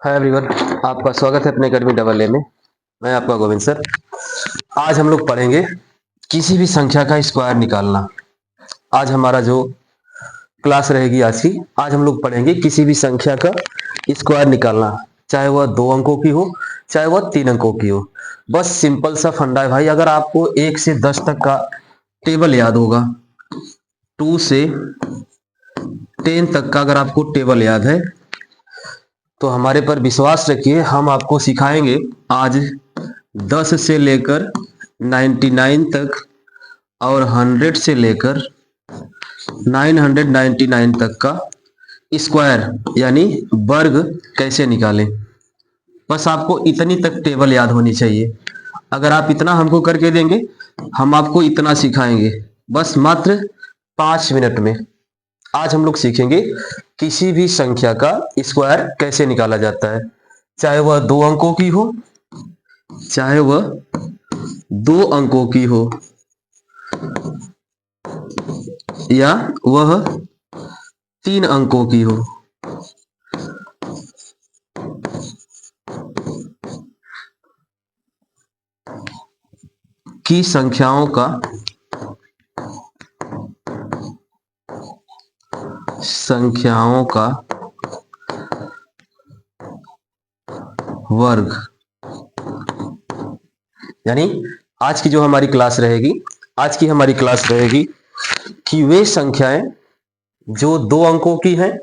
Hi everyone, आपका स्वागत है अपने अकेडमी डबल ए में। मैं आपका गोविंद सर। आज हम लोग पढ़ेंगे किसी भी संख्या का स्क्वायर निकालना। आज हमारा जो क्लास रहेगी आज हम लोग पढ़ेंगे किसी भी संख्या का स्क्वायर निकालना, चाहे वह 2 अंकों की हो चाहे वह 3 अंकों की हो। बस सिंपल सा फंडा है भाई। अगर आपको 1 से 10 तक का टेबल याद होगा, 2 से 10 तक का अगर आपको टेबल याद है तो हमारे पर विश्वास रखिए, हम आपको सिखाएंगे आज 10 से लेकर 99 तक और 100 से लेकर 999 तक का स्क्वायर यानी वर्ग कैसे निकालें। बस आपको इतनी तक टेबल याद होनी चाहिए। अगर आप इतना हमको करके देंगे, हम आपको इतना सिखाएंगे बस मात्र 5 मिनट में। आज हम लोग सीखेंगे किसी भी संख्या का स्क्वायर कैसे निकाला जाता है, चाहे वह 2 अंकों की हो चाहे वह 2 अंकों की हो या वह 3 अंकों की हो। की संख्याओं का वर्ग यानी आज की हमारी क्लास रहेगी कि वे संख्याएं जो 2 अंकों की हैं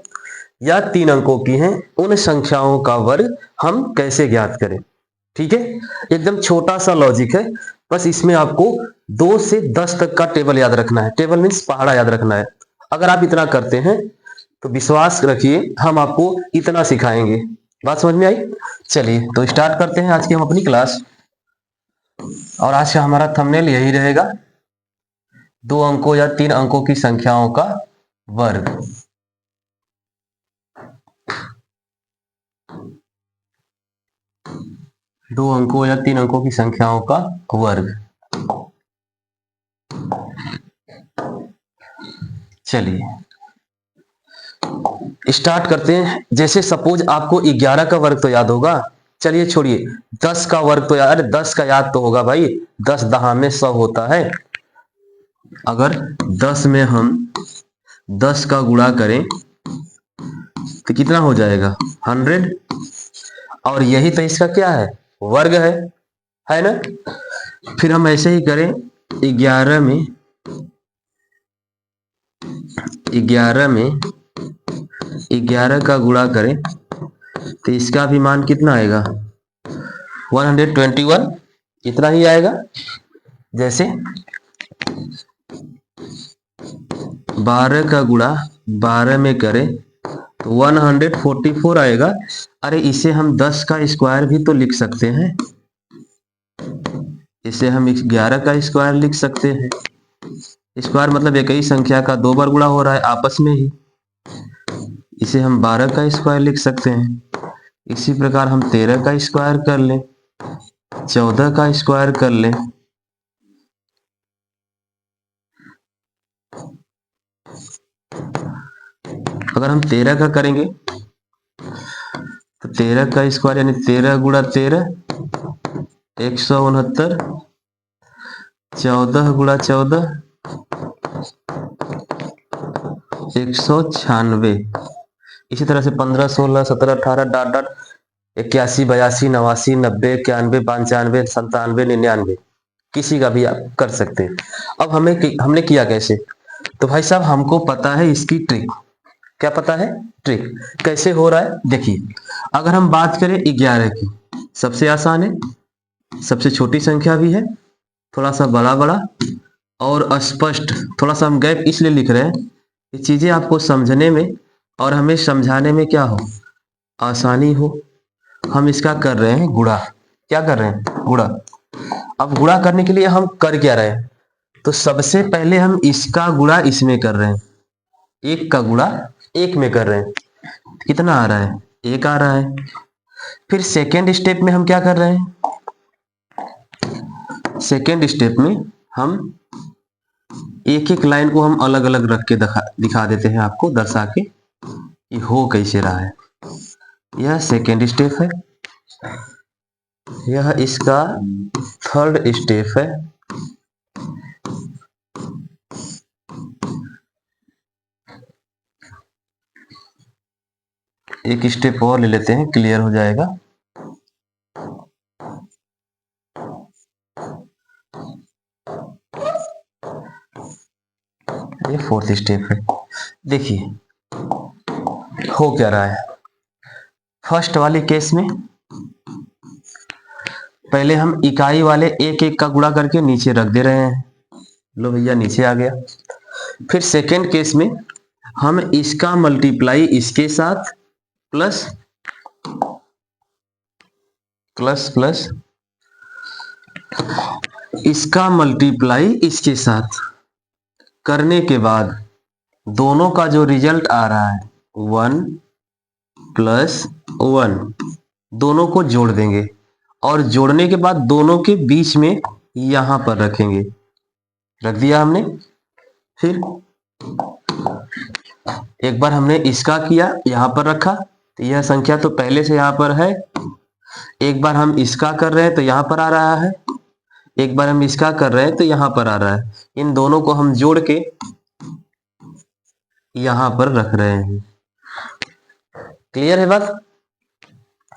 या 3 अंकों की हैं, उन संख्याओं का वर्ग हम कैसे ज्ञात करें। ठीक है, एकदम छोटा सा लॉजिक है। बस इसमें आपको 2 से 10 तक का टेबल याद रखना है। टेबल मीन्स पहाड़ा याद रखना है। अगर आप इतना करते हैं तो विश्वास रखिए हम आपको इतना सिखाएंगे। बात समझ में आई? चलिए तो स्टार्ट करते हैं आज की हम अपनी क्लास। और आज का हमारा थंबनेल यही रहेगा, 2 अंकों या 3 अंकों की संख्याओं का वर्ग। दो अंकों या 3 अंकों की संख्याओं का वर्ग। चलिए स्टार्ट करते हैं। जैसे सपोज आपको 11 का वर्ग तो याद होगा। चलिए छोड़िए, 10 का वर्ग तो यार 10 का याद तो होगा भाई। 10 दहा में 100 होता है। अगर 10 में हम 10 का गुणा करें तो कितना हो जाएगा? 100। और यही तो इसका क्या है? वर्ग है ना। फिर हम ऐसे ही करें, 11 में 11 का गुणा करें तो इसका भी मान कितना आएगा? 121। इतना ही आएगा। जैसे 12 का गुणा 12 में करें तो 144 आएगा। अरे इसे हम 10 का स्क्वायर भी तो लिख सकते हैं। इसे हम 11 का स्क्वायर लिख सकते हैं। स्क्वायर मतलब एक ही संख्या का 2 बार गुणा हो रहा है आपस में ही। इसे हम 12 का स्क्वायर लिख सकते हैं। इसी प्रकार हम 13 का स्क्वायर कर लें, 14 का स्क्वायर कर लें। अगर हम 13 का करेंगे तो 13 का स्क्वायर यानी 13 गुणा 13 169, 14 गुणा 14 196। इसी तरह से 15 16 17 18 डॉट डॉट 81 82 89 90 91 95 97 99, किसी का भी आप कर सकते हैं। अब हमने किया कैसे? तो भाई साहब हमको पता है इसकी ट्रिक। क्या पता है? ट्रिक कैसे हो रहा है देखिए। अगर हम बात करें 11 की, सबसे आसान है, सबसे छोटी संख्या भी है, थोड़ा सा बड़ा बड़ा और स्पष्ट। थोड़ा सा हम गैप इसलिए लिख रहे हैं, ये चीजें आपको समझने में और हमें समझाने में क्या हो, आसानी हो। हम इसका कर रहे हैं गुणा। क्या कर रहे हैं? गुणा। अब गुणा करने के लिए हम कर क्या रहे हैं? तो सबसे पहले हम इसका गुणा इसमें कर रहे हैं। 1 का गुणा 1 में कर रहे हैं। कितना आ रहा है? 1 आ रहा है। फिर सेकेंड स्टेप में हम क्या कर रहे हैं? सेकेंड स्टेप में हम एक एक लाइन को हम अलग अलग रख के दिखा देते हैं आपको, दर्शा के कि हो कैसे रहा है। यह सेकेंड स्टेप है, यह इसका थर्ड स्टेप है, एक स्टेप और ले लेते हैं, क्लियर हो जाएगा। ये फोर्थ स्टेप है। देखिए हो क्या रहा है। फर्स्ट वाले केस में पहले हम इकाई वाले एक एक का गुणा करके नीचे रख दे रहे हैं, लो भैया नीचे आ गया। फिर सेकेंड केस में हम इसका मल्टीप्लाई इसके साथ प्लस प्लस प्लस इसका मल्टीप्लाई इसके साथ करने के बाद दोनों का जो रिजल्ट आ रहा है 1 प्लस 1, दोनों को जोड़ देंगे और जोड़ने के बाद दोनों के बीच में यहां पर रखेंगे, रख दिया हमने। फिर एक बार हमने इसका किया, यहां पर रखा, तो यह संख्या तो पहले से यहां पर है। एक बार हम इसका कर रहे हैं तो यहां पर आ रहा है, एक बार हम इसका कर रहे हैं तो यहां पर आ रहा है। इन दोनों को हम जोड़ के यहां पर रख रहे हैं। क्लियर है बात?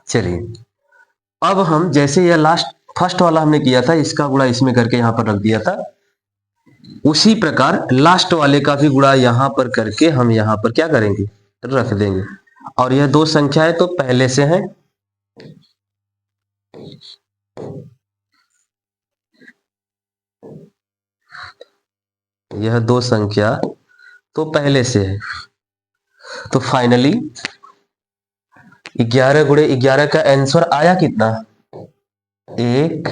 चलिए अब हम जैसे यह लास्ट फर्स्ट वाला हमने किया था, इसका गुणा इसमें करके यहां पर रख दिया था, उसी प्रकार लास्ट वाले का भी गुणा यहां पर करके हम यहां पर क्या करेंगे, रख देंगे। और यह दो संख्याएं तो पहले से हैं, यह दो संख्या तो पहले से है। तो फाइनली 11 गुणे 11 का आंसर आया कितना, 1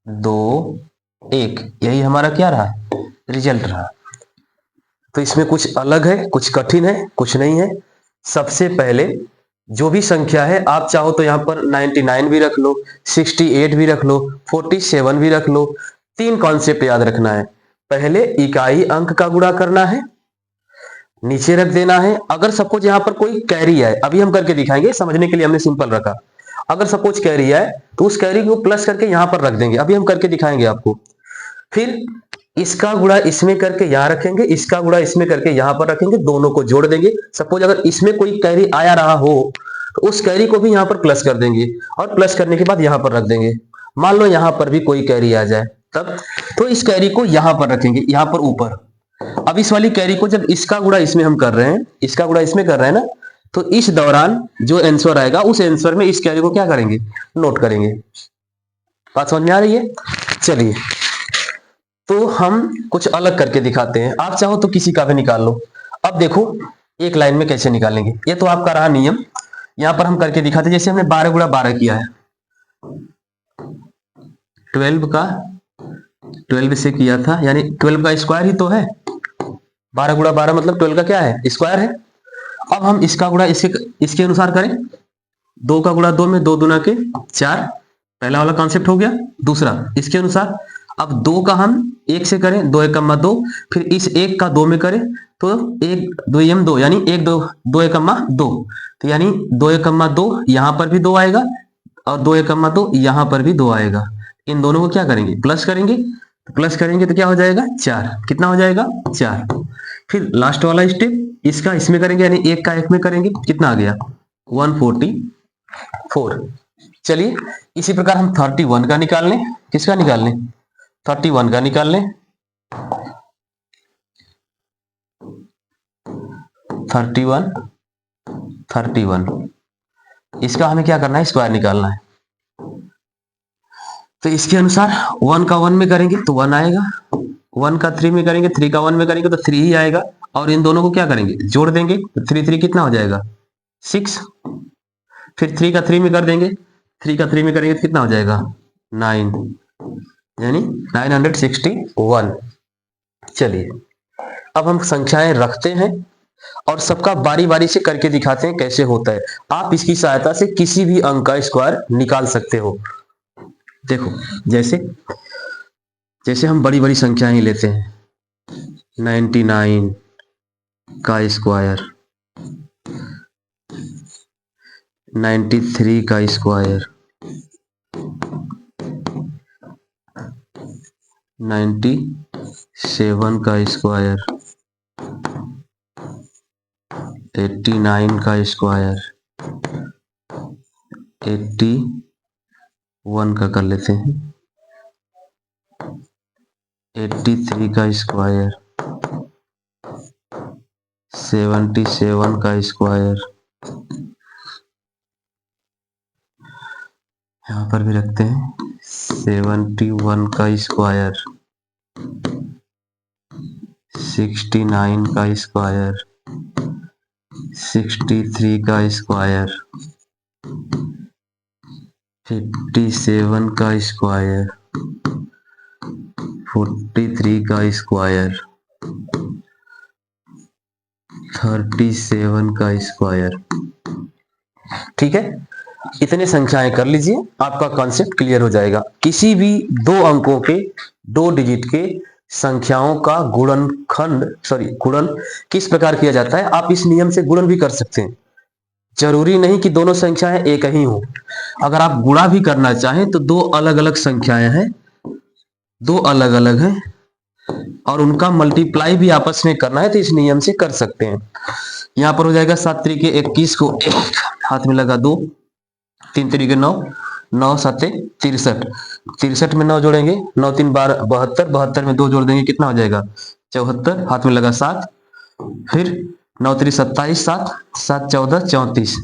2 1, यही हमारा क्या रहा, रिजल्ट रहा। तो इसमें कुछ अलग है, कुछ कठिन है, कुछ नहीं है। सबसे पहले जो भी संख्या है, आप चाहो तो यहां पर 99 भी रख लो, 68 भी रख लो, 47 भी रख लो। तीन कॉन्सेप्ट याद रखना है। पहले इकाई अंक का गुणा करना है, नीचे रख देना है। अगर सपोज यहां पर कोई कैरी है, अभी हम करके दिखाएंगे, समझने के लिए हमने सिंपल रखा। अगर सपोज कैरी है तो उस कैरी को प्लस करके यहां पर रख देंगे, अभी हम करके दिखाएंगे आपको। फिर इसका गुणा इसमें करके यहां रखेंगे, इसका गुणा इसमें करके यहां पर रखेंगे, दोनों को जोड़ देंगे। सपोज अगर इसमें कोई कैरी आया रहा हो तो उस कैरी को भी यहां पर प्लस कर देंगे और प्लस करने के बाद यहां पर रख देंगे। मान लो यहां पर भी कोई कैरी आ जाए तब, तो इस कैरी को यहां पर रखेंगे, यहां पर ऊपर। अब इस वाली कैरी को जब इसका गुणा इसमें हम कर रहे हैं, इसका गुणा इसमें कर रहे हैं ना, तो इस दौरान जो आंसर आएगा उस आंसर में इस कैरी को क्या करेंगे, नोट करेंगे। बात समझ में आ रही है? चलिए तो हम कुछ अलग करके दिखाते हैं, आप चाहो तो किसी का भी निकाल लो। अब देखो एक लाइन में कैसे निकालेंगे, ये तो आपका रहा नियम। यहां पर हम करके दिखाते हैं, जैसे हमने 12 गुणा 12 किया है, 12 का 12 से किया था, यानी 12 का स्क्वायर ही तो है। 12 गुणा 12 मतलब 12 का क्या है, स्क्वायर है। अब हम इसका गुणा इसके अनुसार करें, 2 का गुणा 2 में 2 दूना के 4, पहला वाला कॉन्सेप्ट हो गया। दूसरा इसके अनुसार, अब 2 का हम 1 से करें, 2 1 2, फिर इस 1 का 2 में करें तो 1 2 एम 2, यानी 1 2 2 1 2, तो यानी 2 1 2, यहां पर भी 2 आएगा और 2 1 2 यहां पर भी 2 आएगा। इन दोनों को क्या करेंगे, प्लस करेंगे। तो प्लस करेंगे तो क्या हो जाएगा, 4। कितना हो जाएगा, 4। फिर लास्ट वाला स्टेप, इसका इसमें करेंगे, यानी 1 का 1 में करेंगे, कितना आ गया, 144। चलिए इसी प्रकार हम 31 का निकाल लें। किसका निकाल लें, 31 का निकाल लें। 31 इसका हमें क्या करना है, स्क्वायर निकालना है। तो इसके अनुसार 1 का 1 में करेंगे तो 1 आएगा, 1 का 3 में करेंगे, 3 का 1 में करेंगे तो 3 ही आएगा। और इन दोनों को क्या करेंगे, जोड़ देंगे, तो 3 3 कितना हो जाएगा, 6। फिर 3 का 3 में कर देंगे, 3 का 3 में करेंगे तो कितना हो जाएगा, 9, यानी 961। चलिए अब हम संख्याएं रखते हैं और सबका बारी बारी से करके दिखाते हैं कैसे होता है। आप इसकी सहायता से किसी भी अंक का स्क्वायर निकाल सकते हो। देखो जैसे जैसे हम बड़ी बड़ी संख्याएं लेते हैं, 99 का स्क्वायर, 93 का स्क्वायर, 97 का स्क्वायर, 89 का स्क्वायर, 81 का कर लेते हैं, 83 का स्क्वायर, 77 का स्क्वायर, यहाँ पर भी रखते हैं 71 का स्क्वायर, 69 का स्क्वायर, 63 का स्क्वायर, 57 का स्क्वायर, 43 का स्क्वायर, 37 का स्क्वायर। ठीक है, इतने संख्याएं कर लीजिए, आपका कॉन्सेप्ट क्लियर हो जाएगा। किसी भी दो अंकों के, 2 डिजिट के संख्याओं का गुणन किस प्रकार किया जाता है, आप इस नियम से गुणन भी कर सकते हैं। जरूरी नहीं कि दोनों संख्याएं एक ही हो। अगर आप गुणा भी करना चाहें तो 2 अलग अलग संख्याएं हैं, 2 अलग अलग हैं, और उनका मल्टीप्लाई भी आपस में करना है तो इस नियम से कर सकते हैं। यहां पर हो जाएगा 7 तरीके 21 को 1 हाथ में लगा 2, 3 तरीके 9, 9 7 63, 63 में 9 जोड़ेंगे, 9 3 12 72, 72 में 2 जोड़ देंगे, कितना हो जाएगा 74, हाथ में लगा 7, फिर 9 3 27, 7 7 14 34।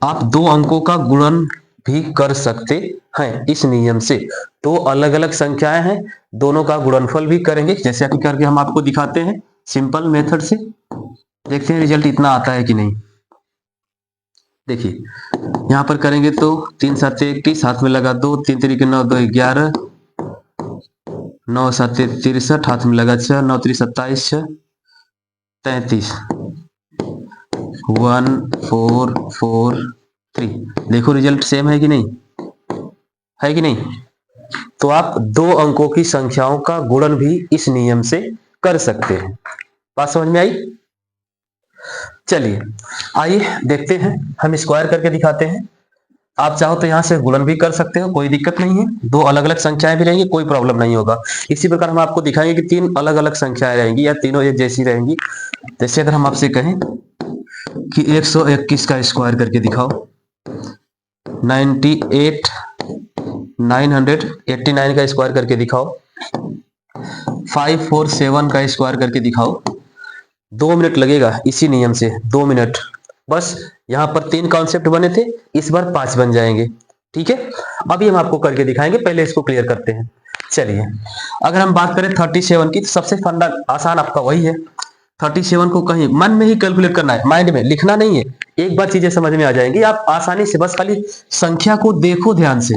आप 2 अंकों का गुणन भी कर सकते हैं इस नियम से। 2 अलग अलग संख्याएं हैं, दोनों का गुणनफल भी करेंगे, जैसे कि करके हम आपको दिखाते हैं सिंपल मेथड से। देखते हैं रिजल्ट इतना आता है कि नहीं। देखिए यहां पर करेंगे तो 3 7 21, हाथ में लगा 2, 3 तरीके 9 2 11, 9 7 63, हाथ में लगा 6, 9 3 27, 6 33, 1 4 4 3। देखो रिजल्ट सेम है कि नहीं, है कि नहीं। तो आप 2 अंकों की संख्याओं का गुणन भी इस नियम से कर सकते हैं। बात समझ में आई। चलिए आइए देखते हैं, हम स्क्वायर करके दिखाते हैं। आप चाहो तो यहां से गुणन भी कर सकते हो, कोई दिक्कत नहीं है। 2 अलग अलग संख्याएं भी रहेंगी, कोई प्रॉब्लम नहीं होगा। इसी प्रकार हम आपको दिखाएंगे कि 3 अलग अलग संख्याएं रहेंगी या तीनों एक जैसी रहेंगी। जैसे अगर हम आपसे कहें कि 121 का स्क्वायर करके दिखाओ, 98 989 का स्क्वायर करके दिखाओ, 547 का स्क्वायर करके दिखाओ। 2 मिनट लगेगा इसी नियम से, 2 मिनट बस। यहां पर 3 कॉन्सेप्ट बने थे, इस बार 5 बन जाएंगे। ठीक है, अभी हम आपको करके दिखाएंगे, पहले इसको क्लियर करते हैं। चलिए अगर हम बात करें 37 की, तो सबसे फंडा आसान आपका वही है। 37 को कहीं मन में ही कैलकुलेट करना है, माइंड में लिखना नहीं है। एक बार चीजें समझ में आ जाएंगी, आप आसानी से बस खाली संख्या को देखो ध्यान से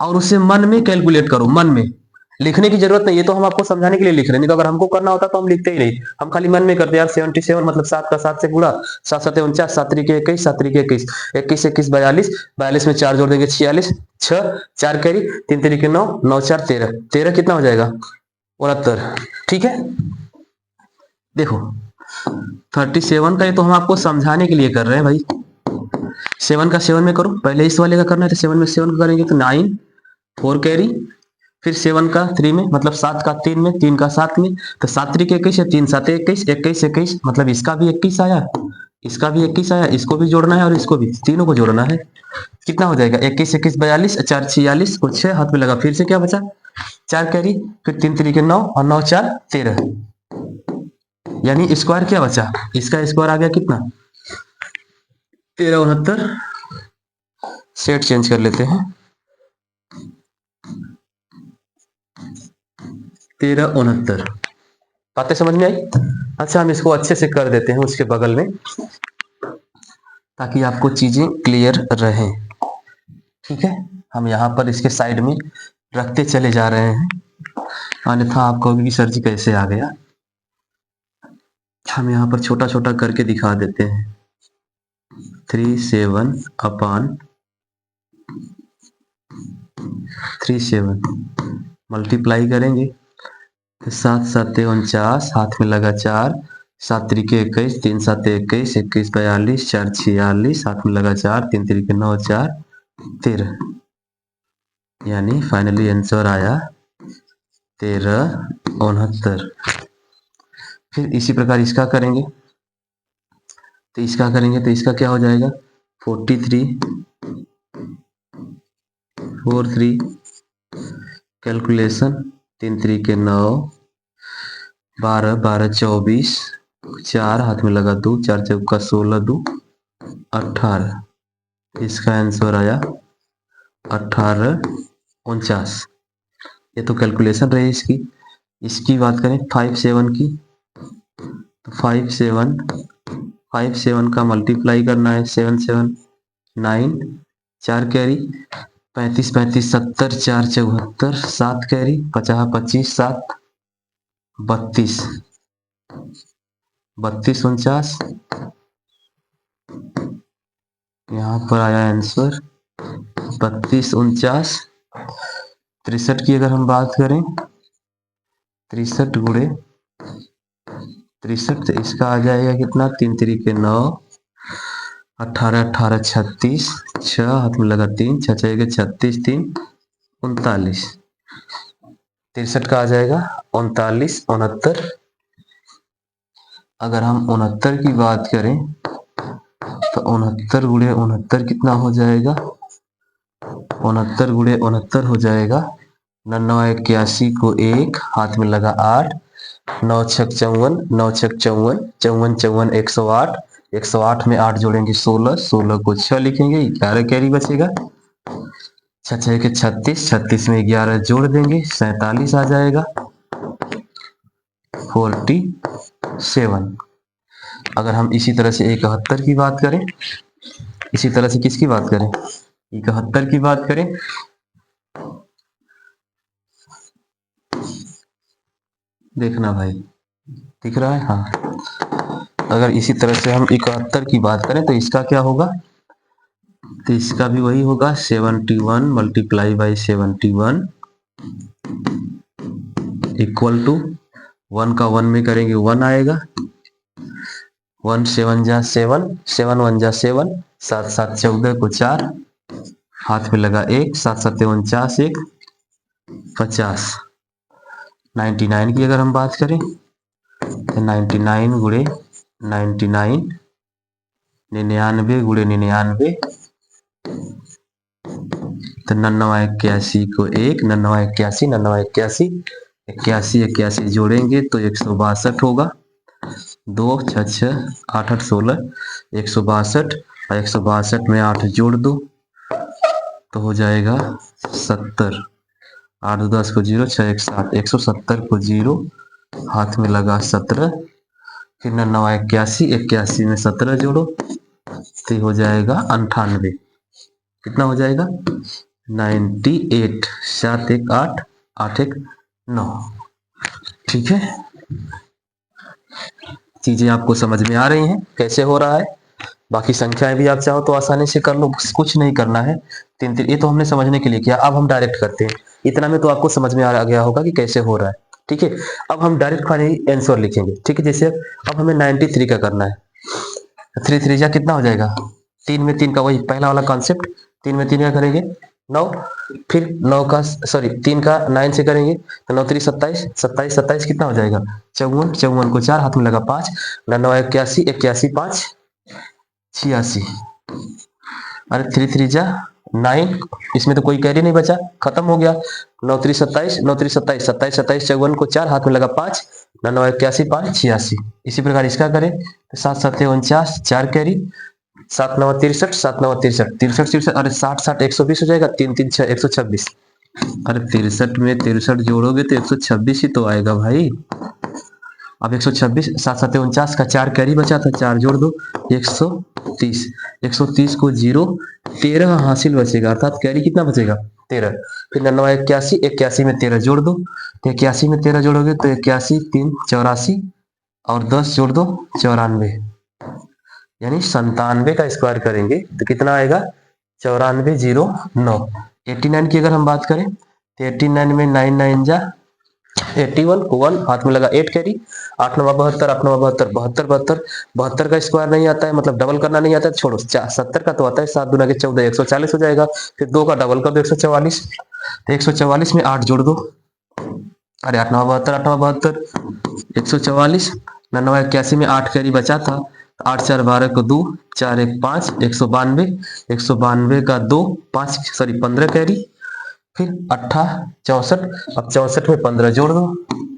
और उसे मन में कैलकुलेट करो। मन में लिखने की जरूरत नहीं है, तो हम आपको समझाने के लिए लिख रहे हैं, नहीं तो अगर हमको करना होता तो हम लिखते ही नहीं, हम खाली मन में करते यार। 77 मतलब 7 का 7 से गुणा, 7 7 49, 7 तरीके 21, 7 तरीके 21, 21 21 42, 42 में 4 जोड़ देंगे 46, 6 4 कैरी, 3 तरीके 9, 9 4 13, 13 कितना हो जाएगा 69। ठीक है, देखो 37 का ये तो हम आपको समझाने के लिए कर रहे हैं भाई। 7 का 7 में करो, पहले इस वाले का करना है तो 7 में 7 का करेंगे तो 9 4 कैरी, फिर 7 का 3 में मतलब 7 का 3 में, 3 का 7 में, तो 7 तरीके 21 है, 3 7 21, 21 21 मतलब इसका भी 21 आया, इसका भी 21 आया, इसको भी जोड़ना है और इसको भी, तीनों को जोड़ना है। कितना हो जाएगा 21 21 42, 4 46 और 6 हाथ में लगा, फिर से क्या बचा 4 कैरी, फिर 3 तरीके 9 और 9 4 13, यानी स्क्वायर क्या बचा, इसका स्क्वायर आ गया कितना 13 69। सेट चेंज कर लेते हैं, 13 69। बातें समझ में आई। अच्छा हम इसको अच्छे से कर देते हैं उसके बगल में, ताकि आपको चीजें क्लियर रहें। ठीक है, हम यहाँ पर इसके साइड में रखते चले जा रहे हैं, अन्यथा आपको भी सर जी कैसे आ गया। हम यहाँ पर छोटा छोटा करके दिखा देते हैं। 37 मल्टीप्लाई करेंगे तो 7 7 49, हाथ में लगा 4, 7 तरीके 21, 3 7 21, 21 42, 4 46, हाथ में लगा 4, 3 तरीके 9, 4 13, यानी फाइनली आंसर आया 1369। फिर इसी प्रकार इसका करेंगे, तो इसका क्या हो जाएगा 43 43, कैलकुलेशन 3 तरीके 9, 12 12 24, 4 हाथ में लगा 2, 4 चौका 16, 2 18, इसका आंसर आया 1849। ये तो कैलकुलेशन रही इसकी बात करें 5 7 की, तो 5 7 का मल्टीप्लाई करना है 7 7 9, 4 कैरी 35 35 70, 4 74, 7 कैरी 50 25, 7 32, 32 49, यहाँ पर आया आंसर 32 49। 63 की अगर हम बात करें 63 गुणे 63, तो इसका आ जाएगा कितना 3 तरीके 9, 18 18 36, 6 हाथ में लगा 3, 6 6 36, 3 39, 63 का आ जाएगा 39 69। अगर हम 69 की बात करें तो 69 गुणे 69 कितना हो जाएगा 69 गुणे 69 हो जाएगा 99 81 को 1, हाथ में लगा 8, 9 6 54, 9 6 54, 54 54 108, 108 में 8 जोड़ेंगे 16, 16 को 6 लिखेंगे, 11 कैरी बचेगा, 6 6 के 36, 36 में 11 जोड़ देंगे 47 आ जाएगा 47। अगर हम इसी तरह से 71 की बात करें, इसी तरह से किसकी बात करें 71 की बात करें, देखना भाई दिख रहा है, हाँ। अगर इसी तरह से हम 71 की बात करें तो इसका क्या होगा, तो इसका भी वही होगा 71 मल्टीप्लाई बाई 71 इक्वल टू 1 का 1 में करेंगे 1 आएगा, 1 7 जा 7, 7 1 जा 7, 7 7 14 को 4, हाथ में लगा 1, 7 7 49, 1 50। 99 की अगर हम बात करें तो 99 गुणे 99, 99 गुणे 99, तो 99 81 को 1, 99 81, 99 81, 81 81 जोड़ेंगे तो 162 होगा, 2 6 6 8 8 16, 162, और 162 में 8 जोड़ दो तो हो जाएगा 70, 8 10 को 0, 6 1 7, 170 को 0, हाथ में लगा 17, फिर 99 81, 81 में 17 जोड़ो तो हो जाएगा 98, कितना हो जाएगा 98, 7 1 8, 8 1 9। ठीक है, चीजें आपको समझ में आ रही हैं कैसे हो रहा है। बाकी संख्याएं भी आप चाहो तो आसानी से कर लो, कुछ नहीं करना है। तीन तीन ये तो हमने समझने के लिए किया, अब हम डायरेक्ट करते हैं। इतना में तो आपको समझ में आ गया होगा कि कैसे हो रहा है। ठीक है, अब हम डायरेक्ट फाइनली आंसर लिखेंगे। ठीक है, जैसे अब हमें 93 का करना है, 3 3 जा कितना हो जाएगा, 3 में 3 का वही पहला वाला कॉन्सेप्ट, 3 में 3 का करेंगे 9, फिर 9 का सॉरी 3 का 9 से करेंगे तो 9 3 27, 27 27 कितना हो जाएगा 54, 54 को 4, हाथ में लगा 5, 99 81, 81 5 86, अरे 3 3 जा 9, इसमें तो कोई कैरी नहीं बचा, खत्म हो गया। 9 3 27, 9 3 27, 27 27 54 को 4, हाथ में लगा 5, 99 81 5 86। इसी प्रकार इसका करें तो 7 7 49, 4 कैरी, 7 9 63, 7 9 63, 63 63, अरे 60 60 120 हो जाएगा, 3 3 6 126, अरे 63 में 63 जोड़ोगे तो 126 ही तो आएगा भाई। अब 126, 7 7 49 का 4 कैरी बचा था, 4 जोड़ दो 130, 130 को 0, 13 हासिल बचेगा, अर्थात कैरी कितना बचेगा 13। फिर 99 81, 81 में 13 जोड़ दो, तो 81 में 13 जोड़ोगे तो 81 3 84, और 10 जोड़ दो 94, यानी 97 का स्क्वायर करेंगे तो कितना आएगा 94 0 9। 89 की अगर हम बात करें तो 89 में 9 9 जा 81 को 1 हाथ में लगा 8 कैरी, 8 9 72, 8 9 72, 72 72, 72 का स्क्वायर नहीं आता है, मतलब डबल करना नहीं आता है, छोड़ो 70 का तो आता है, 7 दूना के 14, 140 हो जाएगा। फिर 2 का डबल कर दो 144, तो 144 में 8 जोड़ दो, अरे 8 9 72, 8 9 72, 144, 9 81 में 8 कैरी बचा था, 8 4 12 को 2, 4 1 5, 192, 192 का 2 5 सॉरी 15 कैरी, फिर 64, अब 64 में 15 जोड़ दो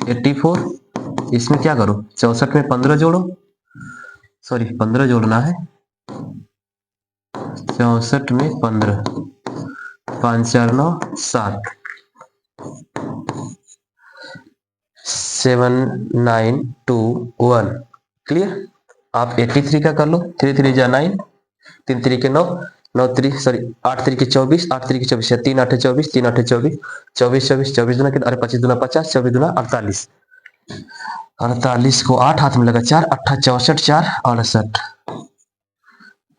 84, इसमें क्या करो 64 में 15 जोड़ो, सॉरी 15 जोड़ना है, 64 में 15, 5 4 9 7, 7 9 2 1, क्लियर। आप 83 का कर लो, 3 3 जा 9, 3 3 के 9, 9 3 सॉरी 8 3 के 24, 8 3 के 24, 3 8 24, 3 8 24, 24 24 24 दूना अरे 25 दूना 50, 24 दूना 48, 48 को 8 हाथ में लगा 4, 8 64 4 68,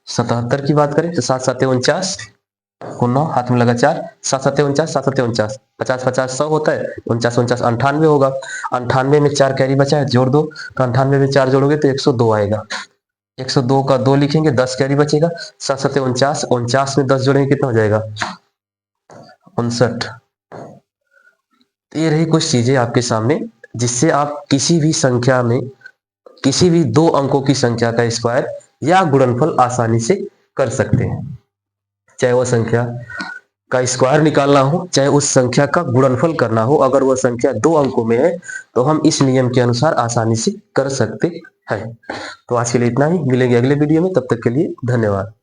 77 की बात करें तो 7 7 49 को 9 हाथ में लगा 4, 7 7 49, 7 7 49, 50 50 100 होता है, 49 49 98 होगा, 98 में 4 कैरी बचा है, जोड़ दो, तो 98 में 4 जोड़ोगे तो 102 आएगा, 102 का 2 लिखेंगे, 10 कैरी बचेगा, 7 7 49, 49 में 10 जोड़ेंगे कितना हो जाएगा 59। तो ये रही कुछ चीजें आपके सामने, जिससे आप किसी भी संख्या में किसी भी 2 अंकों की संख्या का स्क्वायर या गुणनफल आसानी से कर सकते हैं, चाहे वह संख्या का स्क्वायर निकालना हो, चाहे उस संख्या का गुणनफल करना हो, अगर वह संख्या 2 अंकों में है तो हम इस नियम के अनुसार आसानी से कर सकते हैं। तो आज के लिए इतना ही, मिलेंगे अगले वीडियो में, तब तक के लिए धन्यवाद।